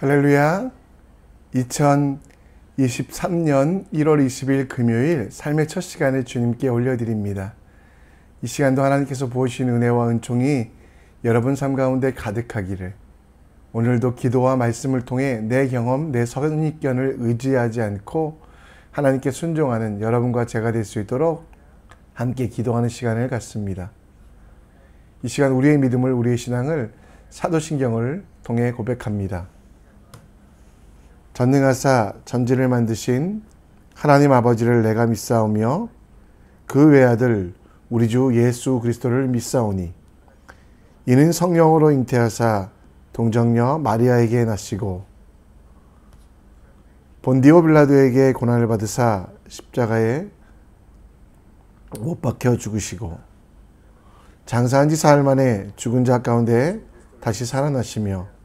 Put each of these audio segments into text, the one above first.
할렐루야. 2023년 1월 20일 금요일 삶의 첫 시간을 주님께 올려드립니다. 이 시간도 하나님께서 부어주신 은혜와 은총이 여러분 삶 가운데 가득하기를, 오늘도 기도와 말씀을 통해 내 경험, 내 선입견을 의지하지 않고 하나님께 순종하는 여러분과 제가 될 수 있도록 함께 기도하는 시간을 갖습니다. 이 시간 우리의 믿음을, 우리의 신앙을 사도신경을 통해 고백합니다. 전능하사 천지를 만드신 하나님 아버지를 내가 믿사오며 그 외아들 우리 주 예수 그리스도를 믿사오니 이는 성령으로 잉태하사 동정녀 마리아에게 나시고 본디오 빌라도에게 고난을 받으사 십자가에 못 박혀 죽으시고 장사한 지 사흘 만에 죽은 자 가운데 다시 살아나시며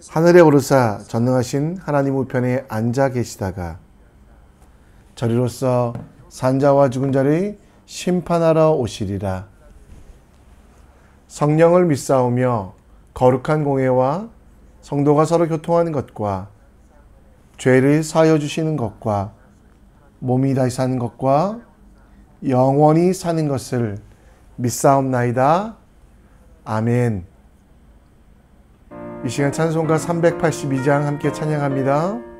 하늘에 오르사 전능하신 하나님 우편에 앉아 계시다가 저리로서 산자와 죽은 자를 심판하러 오시리라. 성령을 믿사오며 거룩한 공회와 성도가 서로 교통하는 것과 죄를 사하여 주시는 것과 몸이 다시 사는 것과 영원히 사는 것을 믿사옵나이다. 아멘. 이 시간 찬송가 382장 함께 찬양합니다.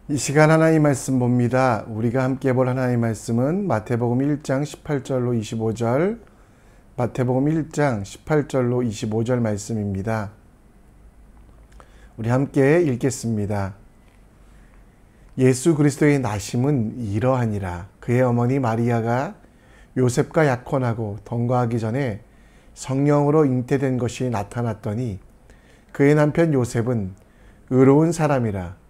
이 시간 하나님 말씀 봅니다. 우리가 함께 볼 하나님 말씀은 마태복음 1장 18절로 25절, 마태복음 1장 18절로 25절 말씀입니다. 우리 함께 읽겠습니다. 예수 그리스도의 나심은 이러하니라. 그의 어머니 마리아가 요셉과 약혼하고 동거하기 전에 성령으로 잉태된 것이 나타났더니 그의 남편 요셉은 의로운 사람이라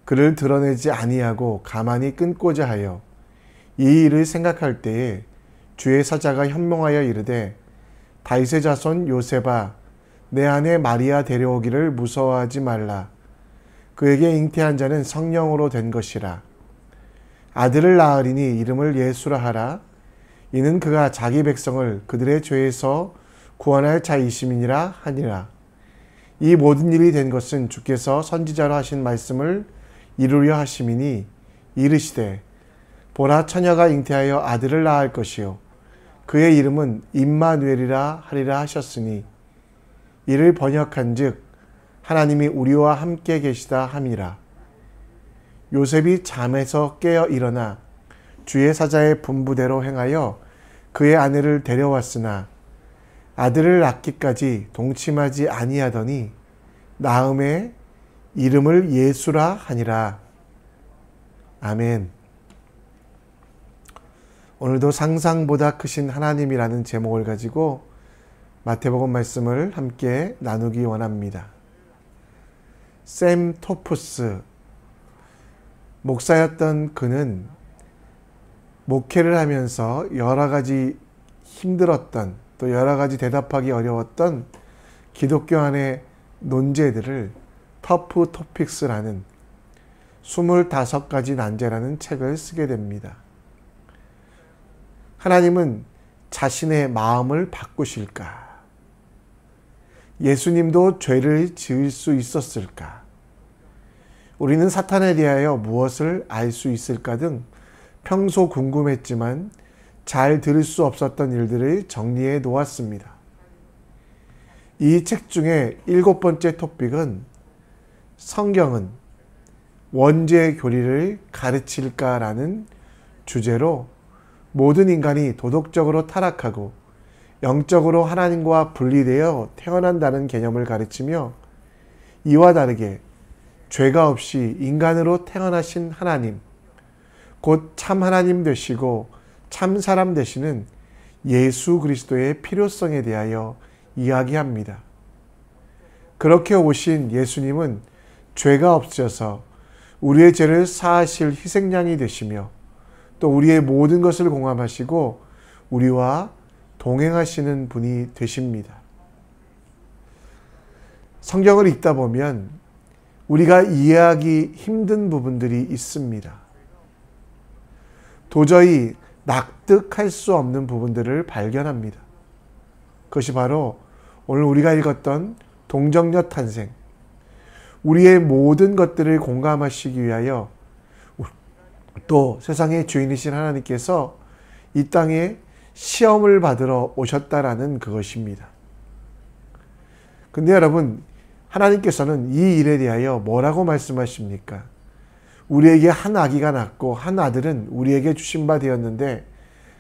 그를 드러내지 아니하고 가만히 끊고자 하여 이 일을 생각할 때에 주의 사자가 현몽하여 이르되 다윗의 자손 요셉아 내 아내 마리아 데려오기를 무서워하지 말라. 그에게 잉태한 자는 성령으로 된 것이라. 아들을 낳으리니 이름을 예수라 하라. 이는 그가 자기 백성을 그들의 죄에서 구원할 자이심이니라 하니라. 이 모든 일이 된 것은 주께서 선지자로 하신 말씀을 이루려 하심이니 이르시되 보라 처녀가 잉태하여 아들을 낳을 것이요 그의 이름은 임마누엘이라 하리라 하셨으니 이를 번역한즉 하나님이 우리와 함께 계시다 함이라. 요셉이 잠에서 깨어 일어나 주의 사자의 분부대로 행하여 그의 아내를 데려왔으나 아들을 낳기까지 동침하지 아니하더니 낳음에 이름을 예수라 하니라. 아멘. 오늘도 상상보다 크신 하나님이라는 제목을 가지고 마태복음 말씀을 함께 나누기 원합니다. 샘 토프스 목사였던 그는 목회를 하면서 여러 가지 힘들었던 또 여러 가지 대답하기 어려웠던 기독교 안의 논제들을 터프 토픽스라는 25가지 난제라는 책을 쓰게 됩니다. 하나님은 자신의 마음을 바꾸실까? 예수님도 죄를 지을 수 있었을까? 우리는 사탄에 대하여 무엇을 알 수 있을까 등 평소 궁금했지만 잘 들을 수 없었던 일들을 정리해 놓았습니다. 이 책 중에 7번째 토픽은 성경은 원죄 교리를 가르칠까라는 주제로 모든 인간이 도덕적으로 타락하고 영적으로 하나님과 분리되어 태어난다는 개념을 가르치며 이와 다르게 죄가 없이 인간으로 태어나신 하나님, 곧 참 하나님 되시고 참 사람 되시는 예수 그리스도의 필요성에 대하여 이야기합니다. 그렇게 오신 예수님은 죄가 없으셔서 우리의 죄를 사하실 희생양이 되시며 또 우리의 모든 것을 공감하시고 우리와 동행하시는 분이 되십니다. 성경을 읽다 보면 우리가 이해하기 힘든 부분들이 있습니다. 도저히 납득할 수 없는 부분들을 발견합니다. 그것이 바로 오늘 우리가 읽었던 동정녀 탄생, 우리의 모든 것들을 공감하시기 위하여 또 세상의 주인이신 하나님께서 이 땅에 시험을 받으러 오셨다라는 그것입니다. 근데 여러분, 하나님께서는 이 일에 대하여 뭐라고 말씀하십니까? 우리에게 한 아기가 낳고 한 아들은 우리에게 주신 바 되었는데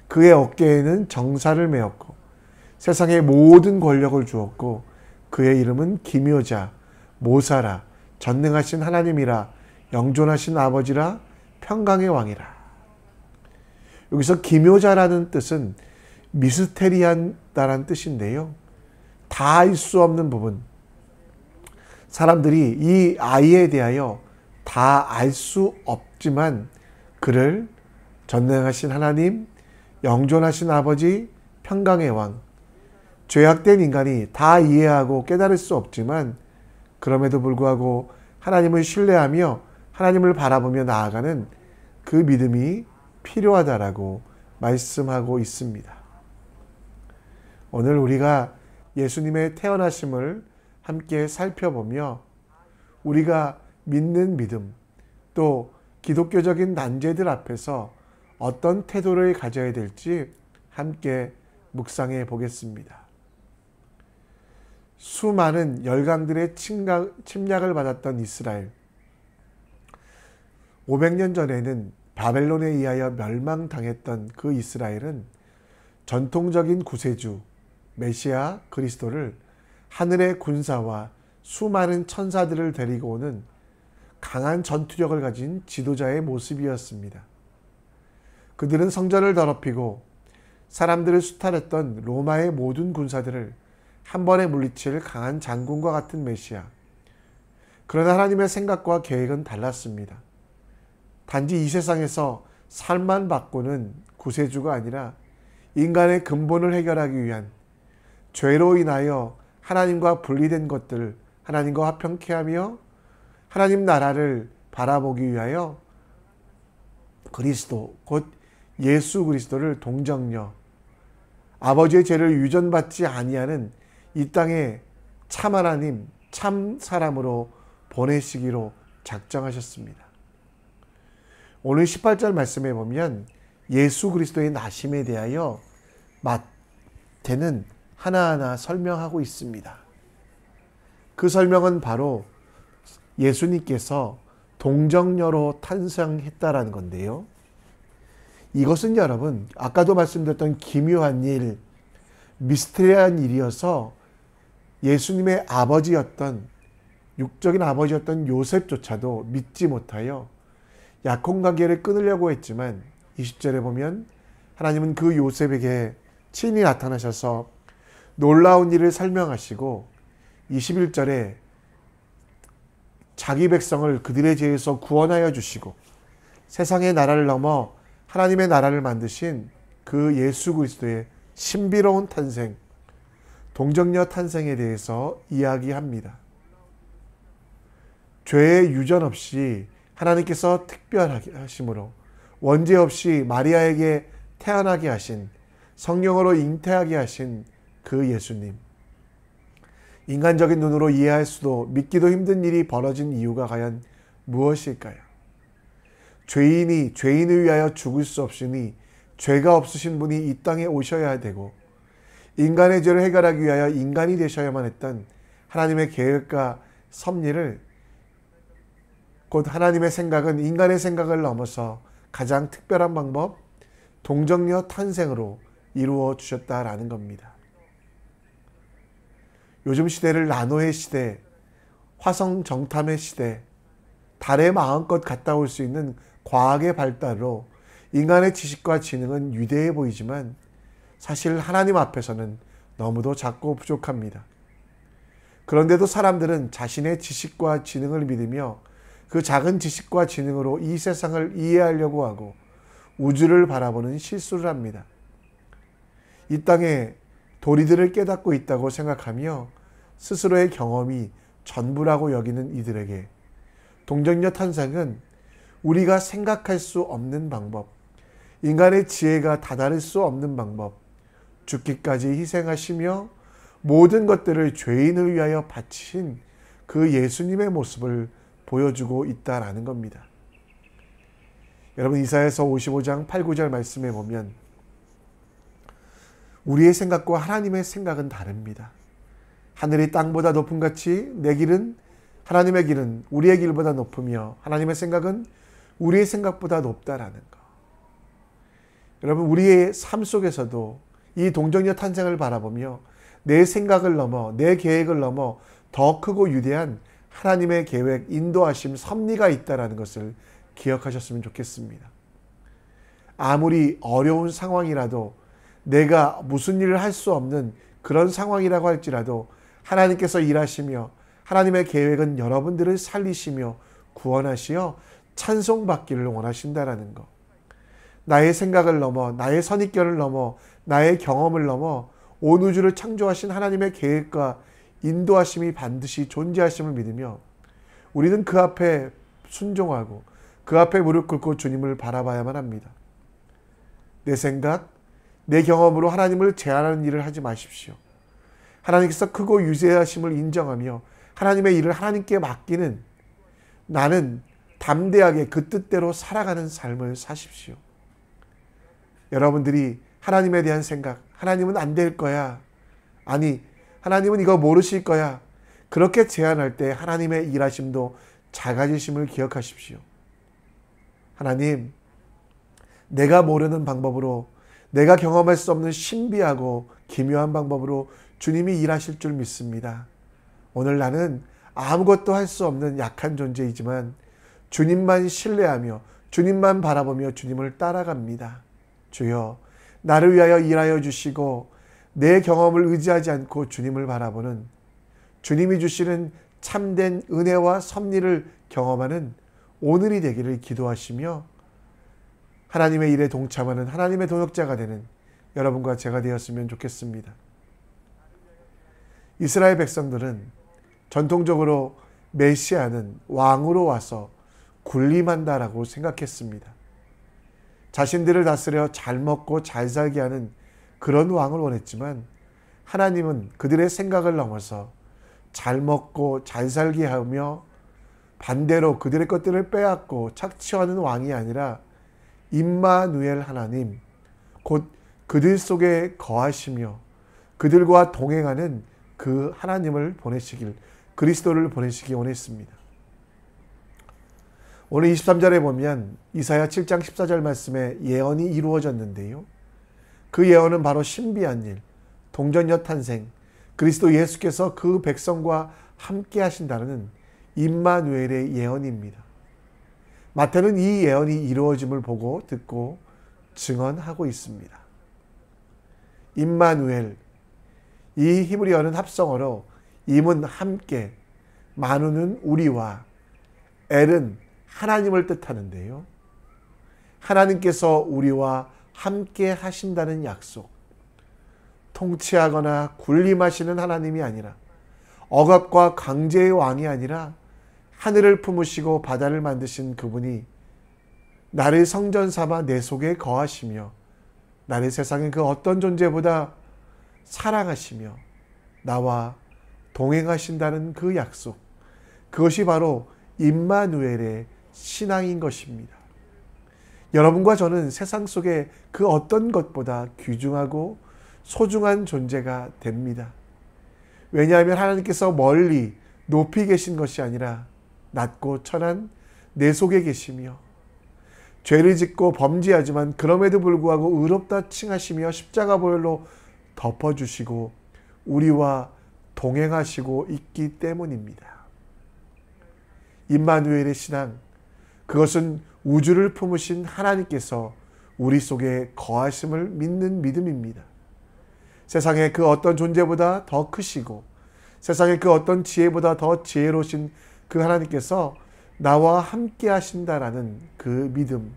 그의 어깨에는 정사를 메었고 세상의 모든 권력을 주었고 그의 이름은 기묘자, 모사라, 전능하신 하나님이라, 영존하신 아버지라, 평강의 왕이라. 여기서 기묘자라는 뜻은 미스테리한다라는 뜻인데요. 다 알 수 없는 부분. 사람들이 이 아이에 대하여 다 알 수 없지만 그를 전능하신 하나님, 영존하신 아버지, 평강의 왕, 죄악된 인간이 다 이해하고 깨달을 수 없지만 그럼에도 불구하고 하나님을 신뢰하며 하나님을 바라보며 나아가는 그 믿음이 필요하다라고 말씀하고 있습니다. 오늘 우리가 예수님의 태어나심을 함께 살펴보며 우리가 믿는 믿음, 또 기독교적인 난제들 앞에서 어떤 태도를 가져야 될지 함께 묵상해 보겠습니다. 수많은 열강들의 침략을 받았던 이스라엘. 500년 전에는 바벨론에 의하여 멸망당했던 그 이스라엘은 전통적인 구세주 메시아 그리스도를 하늘의 군사와 수많은 천사들을 데리고 오는 강한 전투력을 가진 지도자의 모습이었습니다. 그들은 성전을 더럽히고 사람들을 수탈했던 로마의 모든 군사들을 한 번에 물리칠 강한 장군과 같은 메시아. 그러나 하나님의 생각과 계획은 달랐습니다. 단지 이 세상에서 살만 바꾸는 구세주가 아니라 인간의 근본을 해결하기 위한, 죄로 인하여 하나님과 분리된 것들 하나님과 화평케 하며 하나님 나라를 바라보기 위하여 그리스도, 곧 예수 그리스도를 동정녀, 아버지의 죄를 유전받지 아니하는 이 땅에 참 하나님, 참 사람으로 보내시기로 작정하셨습니다. 오늘 18절 말씀에 보면 예수 그리스도의 나심에 대하여 마태는 하나하나 설명하고 있습니다. 그 설명은 바로 예수님께서 동정녀로 탄생했다라는 건데요. 이것은 여러분, 아까도 말씀드렸던 기묘한 일, 미스테리한 일이어서 예수님의 아버지였던, 육적인 아버지였던 요셉조차도 믿지 못하여 약혼관계를 끊으려고 했지만 20절에 보면 하나님은 그 요셉에게 친히 나타나셔서 놀라운 일을 설명하시고 21절에 자기 백성을 그들의 죄에서 구원하여 주시고 세상의 나라를 넘어 하나님의 나라를 만드신 그 예수 그리스도의 신비로운 탄생, 동정녀 탄생에 대해서 이야기합니다. 죄의 유전 없이 하나님께서 특별하게 하심으로 원죄 없이 마리아에게 태어나게 하신, 성령으로 잉태하게 하신 그 예수님. 인간적인 눈으로 이해할 수도 믿기도 힘든 일이 벌어진 이유가 과연 무엇일까요? 죄인이 죄인을 위하여 죽을 수 없으니 죄가 없으신 분이 이 땅에 오셔야 되고 인간의 죄를 해결하기 위하여 인간이 되셔야만 했던 하나님의 계획과 섭리를, 곧 하나님의 생각은 인간의 생각을 넘어서 가장 특별한 방법, 동정녀 탄생으로 이루어 주셨다라는 겁니다. 요즘 시대를 나노의 시대, 화성 정탐의 시대, 달에 마음껏 갔다 올 수 있는 과학의 발달로 인간의 지식과 지능은 위대해 보이지만 사실 하나님 앞에서는 너무도 작고 부족합니다. 그런데도 사람들은 자신의 지식과 지능을 믿으며 그 작은 지식과 지능으로 이 세상을 이해하려고 하고 우주를 바라보는 실수를 합니다. 이 땅에 도리들을 깨닫고 있다고 생각하며 스스로의 경험이 전부라고 여기는 이들에게 동정녀 탄생은 우리가 생각할 수 없는 방법, 인간의 지혜가 다다를 수 없는 방법, 죽기까지 희생하시며 모든 것들을 죄인을 위하여 바치신 그 예수님의 모습을 보여주고 있다라는 겁니다. 여러분, 이사야서 55장 8, 9절 말씀에 보면 우리의 생각과 하나님의 생각은 다릅니다. 하늘이 땅보다 높음 같이 내 길은, 하나님의 길은 우리의 길보다 높으며 하나님의 생각은 우리의 생각보다 높다라는 것. 여러분, 우리의 삶 속에서도 이 동정녀 탄생을 바라보며 내 생각을 넘어, 내 계획을 넘어 더 크고 위대한 하나님의 계획, 인도하심, 섭리가 있다라는 것을 기억하셨으면 좋겠습니다. 아무리 어려운 상황이라도, 내가 무슨 일을 할 수 없는 그런 상황이라고 할지라도 하나님께서 일하시며 하나님의 계획은 여러분들을 살리시며 구원하시어 찬송받기를 원하신다라는 것. 나의 생각을 넘어, 나의 선입견을 넘어, 나의 경험을 넘어 온 우주를 창조하신 하나님의 계획과 인도하심이 반드시 존재하심을 믿으며 우리는 그 앞에 순종하고 그 앞에 무릎 꿇고 주님을 바라봐야만 합니다. 내 생각, 내 경험으로 하나님을 제한하는 일을 하지 마십시오. 하나님께서 크고 유대하심을 인정하며 하나님의 일을 하나님께 맡기는, 나는 담대하게 그 뜻대로 살아가는 삶을 사십시오. 여러분들이 하나님에 대한 생각, 하나님은 안 될 거야, 아니 하나님은 이거 모르실 거야, 그렇게 제안할 때 하나님의 일하심도 작아지심을 기억하십시오. 하나님, 내가 모르는 방법으로, 내가 경험할 수 없는 신비하고 기묘한 방법으로 주님이 일하실 줄 믿습니다. 오늘 나는 아무것도 할 수 없는 약한 존재이지만 주님만 신뢰하며 주님만 바라보며 주님을 따라갑니다. 주여, 나를 위하여 일하여 주시고 내 경험을 의지하지 않고 주님을 바라보는, 주님이 주시는 참된 은혜와 섭리를 경험하는 오늘이 되기를 기도하시며 하나님의 일에 동참하는 하나님의 동역자가 되는 여러분과 제가 되었으면 좋겠습니다. 이스라엘 백성들은 전통적으로 메시아는 왕으로 와서 군림한다라고 생각했습니다. 자신들을 다스려 잘 먹고 잘 살게 하는 그런 왕을 원했지만 하나님은 그들의 생각을 넘어서 잘 먹고 잘 살게 하며 반대로 그들의 것들을 빼앗고 착취하는 왕이 아니라 임마누엘 하나님, 곧 그들 속에 거하시며 그들과 동행하는 그 하나님을 보내시길, 그리스도를 보내시기 원했습니다. 오늘 23절에 보면 이사야 7장 14절 말씀에 예언이 이루어졌는데요. 그 예언은 바로 신비한 일, 동전녀 탄생, 그리스도 예수께서 그 백성과 함께 하신다는 임마누엘의 예언입니다. 마태는 이 예언이 이루어짐을 보고 듣고 증언하고 있습니다. 임마누엘, 이 히브리어는 합성어로 임은 함께, 마누는 우리와, 엘은 하나님을 뜻하는데요. 하나님께서 우리와 함께 하신다는 약속, 통치하거나 군림하시는 하나님이 아니라, 억압과 강제의 왕이 아니라 하늘을 품으시고 바다를 만드신 그분이 나를 성전 삼아 내 속에 거하시며 나를 세상의 그 어떤 존재보다 사랑하시며 나와 동행하신다는 그 약속, 그것이 바로 임마누엘의 신앙인 것입니다. 여러분과 저는 세상 속에 그 어떤 것보다 귀중하고 소중한 존재가 됩니다. 왜냐하면 하나님께서 멀리 높이 계신 것이 아니라 낮고 천한 내 속에 계시며 죄를 짓고 범죄하지만 그럼에도 불구하고 의롭다 칭하시며 십자가 보혈로 덮어주시고 우리와 동행하시고 있기 때문입니다. 임마누엘의 신앙, 그것은 우주를 품으신 하나님께서 우리 속에 거하심을 믿는 믿음입니다. 세상의 그 어떤 존재보다 더 크시고 세상의 그 어떤 지혜보다 더 지혜로우신 그 하나님께서 나와 함께 하신다라는 그 믿음,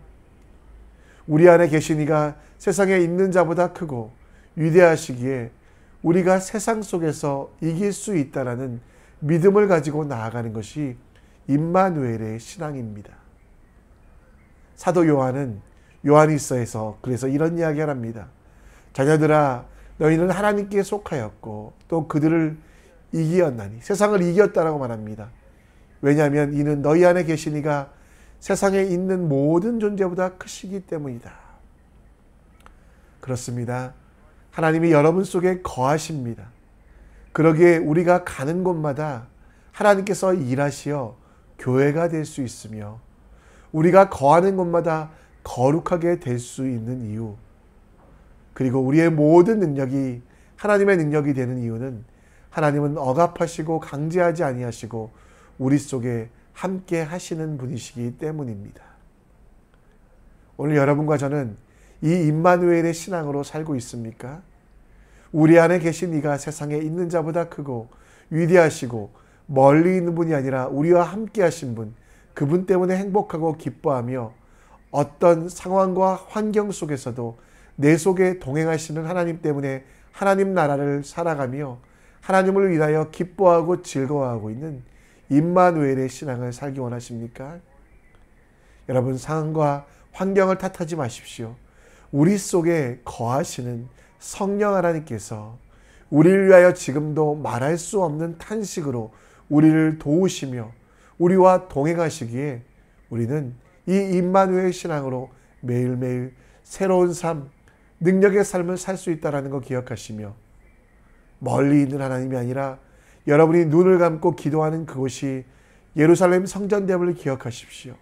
우리 안에 계신 이가 세상에 있는 자보다 크고 위대하시기에 우리가 세상 속에서 이길 수 있다라는 믿음을 가지고 나아가는 것이 임마누엘의 신앙입니다. 사도 요한은 요한일서에서 그래서 이런 이야기를 합니다. 자녀들아, 너희는 하나님께 속하였고 또 그들을 이기었나니, 세상을 이겼다라고 말합니다. 왜냐하면 이는 너희 안에 계신 이가 세상에 있는 모든 존재보다 크시기 때문이다. 그렇습니다. 하나님이 여러분 속에 거하십니다. 그러기에 우리가 가는 곳마다 하나님께서 일하시어 교회가 될 수 있으며 우리가 거하는 곳마다 거룩하게 될 수 있는 이유, 그리고 우리의 모든 능력이 하나님의 능력이 되는 이유는 하나님은 억압하시고 강제하지 아니하시고 우리 속에 함께 하시는 분이시기 때문입니다. 오늘 여러분과 저는 이 임마누엘의 신앙으로 살고 있습니까? 우리 안에 계신 이가 세상에 있는 자보다 크고 위대하시고 멀리 있는 분이 아니라 우리와 함께 하신 분, 그분 때문에 행복하고 기뻐하며 어떤 상황과 환경 속에서도 내 속에 동행하시는 하나님 때문에 하나님 나라를 살아가며 하나님을 위하여 기뻐하고 즐거워하고 있는 임마누엘의 신앙을 살기 원하십니까? 여러분, 상황과 환경을 탓하지 마십시오. 우리 속에 거하시는 성령 하나님께서 우리를 위하여 지금도 말할 수 없는 탄식으로 우리를 도우시며 우리와 동행하시기에 우리는 이 임마누엘 신앙으로 매일매일 새로운 삶, 능력의 삶을 살 수 있다는 거 기억하시며 멀리 있는 하나님이 아니라 여러분이 눈을 감고 기도하는 그곳이 예루살렘 성전됨을 기억하십시오.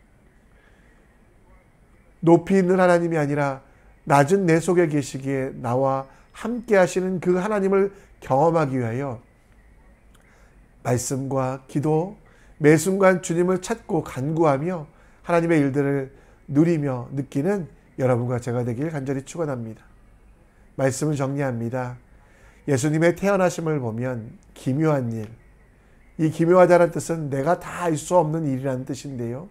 높이 있는 하나님이 아니라 낮은 내 속에 계시기에 나와 함께 하시는 그 하나님을 경험하기 위하여 말씀과 기도, 매 순간 주님을 찾고 간구하며 하나님의 일들을 누리며 느끼는 여러분과 제가 되길 간절히 축원합니다. 말씀을 정리합니다. 예수님의 태어나심을 보면 기묘한 일, 이 기묘하다는 뜻은 내가 다 알 수 없는 일이라는 뜻인데요.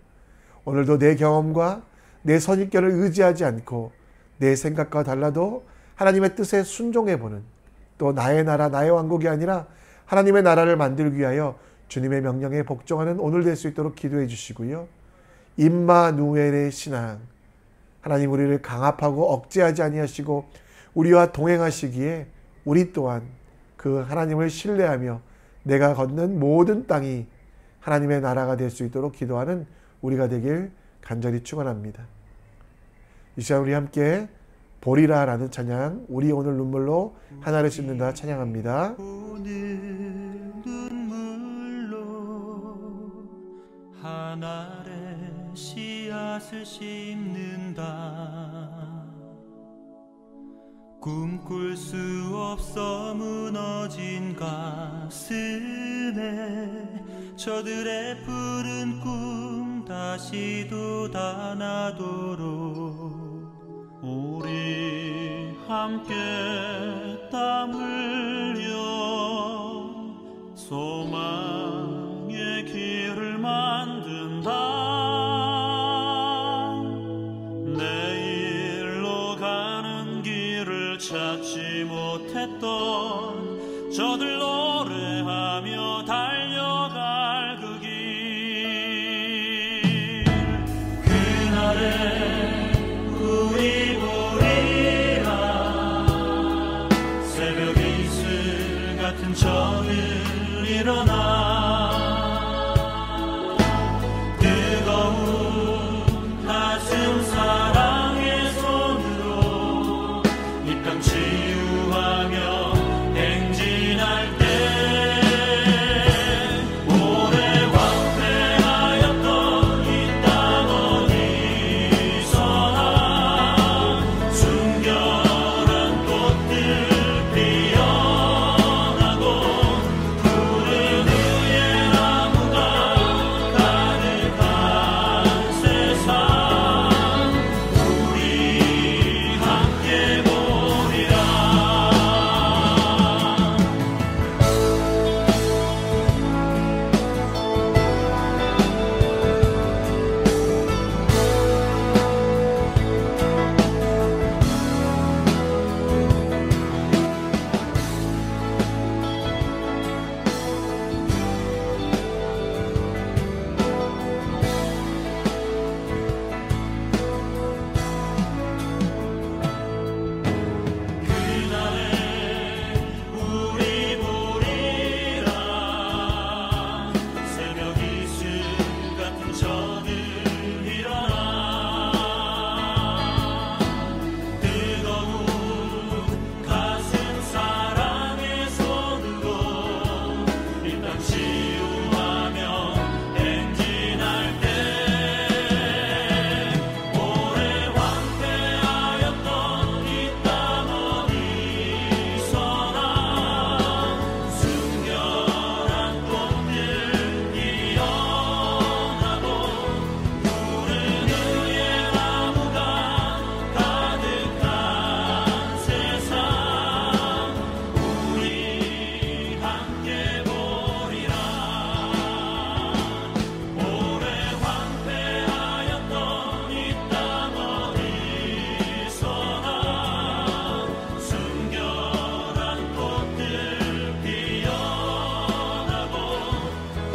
오늘도 내 경험과 내 선입견을 의지하지 않고 내 생각과 달라도 하나님의 뜻에 순종해보는, 또 나의 나라 나의 왕국이 아니라 하나님의 나라를 만들기 위하여 주님의 명령에 복종하는 오늘 될 수 있도록 기도해 주시고요. 임마누엘의 신앙, 하나님 우리를 강압하고 억제하지 아니하시고 우리와 동행하시기에 우리 또한 그 하나님을 신뢰하며 내가 걷는 모든 땅이 하나님의 나라가 될 수 있도록 기도하는 우리가 되길 간절히 축원합니다. 이 시간 우리 함께 보리라 라는 찬양, 우리 오늘 눈물로 하나를 씻는다 찬양합니다. 오늘 눈물로 하나의 씨앗을 심는다. 꿈꿀 수 없어 무너진 가슴에 저들의 푸른 꿈 다시 돋아나도록 우리 함께 땀 흘려 소망의 길을 만든다. 내일로 가는 길을 찾지 못했던 저들 노래하며 달려갈 그 길, 그날에 우리 보리라. 새벽 이슬 같은 저늘 일어나 뜨거운 가슴 사랑의 손으로 이 땅 치유하며 행진할 때 오래 황폐하였던 이 땅 어디서나 순결한 꽃들 피어나고 푸른 의의 나무가 가득한 세상 우리 함께 보리라. 그날에 우리 보리라. 새벽 이슬 같은 저들 일어나 뜨거운 가슴 사랑의 손으로 이 땅 치유하며 행진할 때 오래 황폐하였던 이 땅 어디서나 순결한 꽃들 피어나고 푸른 의의 나무가 가득한 세상 우리 함께 보리라. 오래 황폐하였던 이 땅 어디서나 순결한 꽃들 피어나고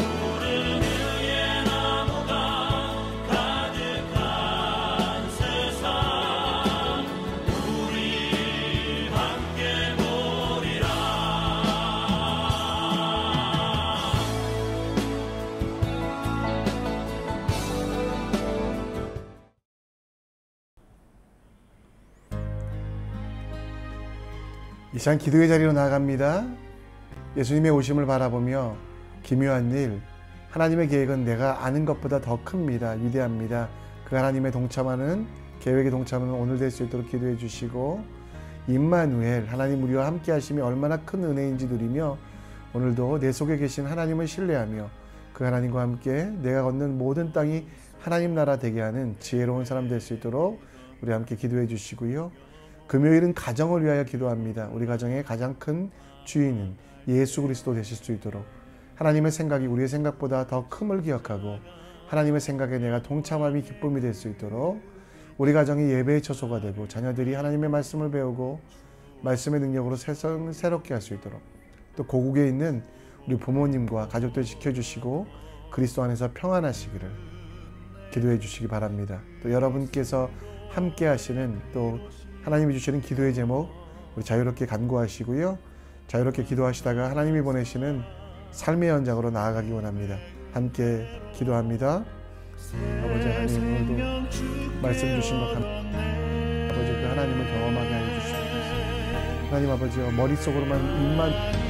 푸른 의의 나무가 가득한 세상 우리 함께 보리라. 이 시간 기도의 자리로 나아갑니다. 예수님의 오심을 바라보며 기묘한 일, 하나님의 계획은 내가 아는 것보다 더 큽니다. 위대합니다. 그 하나님의 동참하는 계획에 동참하는 오늘 될 수 있도록 기도해 주시고, 임마누엘 하나님 우리와 함께 하심이 얼마나 큰 은혜인지 누리며 오늘도 내 속에 계신 하나님을 신뢰하며 그 하나님과 함께 내가 걷는 모든 땅이 하나님 나라 되게 하는 지혜로운 사람 될 수 있도록 우리 함께 기도해 주시고요. 금요일은 가정을 위하여 기도합니다. 우리 가정의 가장 큰 주인은 예수 그리스도 되실 수 있도록 하나님의 생각이 우리의 생각보다 더 큼을 기억하고 하나님의 생각에 내가 동참함이 기쁨이 될 수 있도록 우리 가정이 예배의 처소가 되고 자녀들이 하나님의 말씀을 배우고 말씀의 능력으로 세상을 새롭게 할 수 있도록 또 고국에 있는 우리 부모님과 가족들 지켜주시고 그리스도 안에서 평안하시기를 기도해 주시기 바랍니다. 또 여러분께서 함께 하시는 또 하나님이 주시는 기도의 제목 우리 자유롭게 간구하시고요. 자유롭게 기도하시다가 하나님이 보내시는 삶의 현장으로 나아가기 원합니다. 함께 기도합니다. 아버지 하나님, 오늘도 말씀 주신 것 아버지 그 하나님을 경험하게 하여 주시옵소서. 하나님 아버지여, 머릿속으로만 입만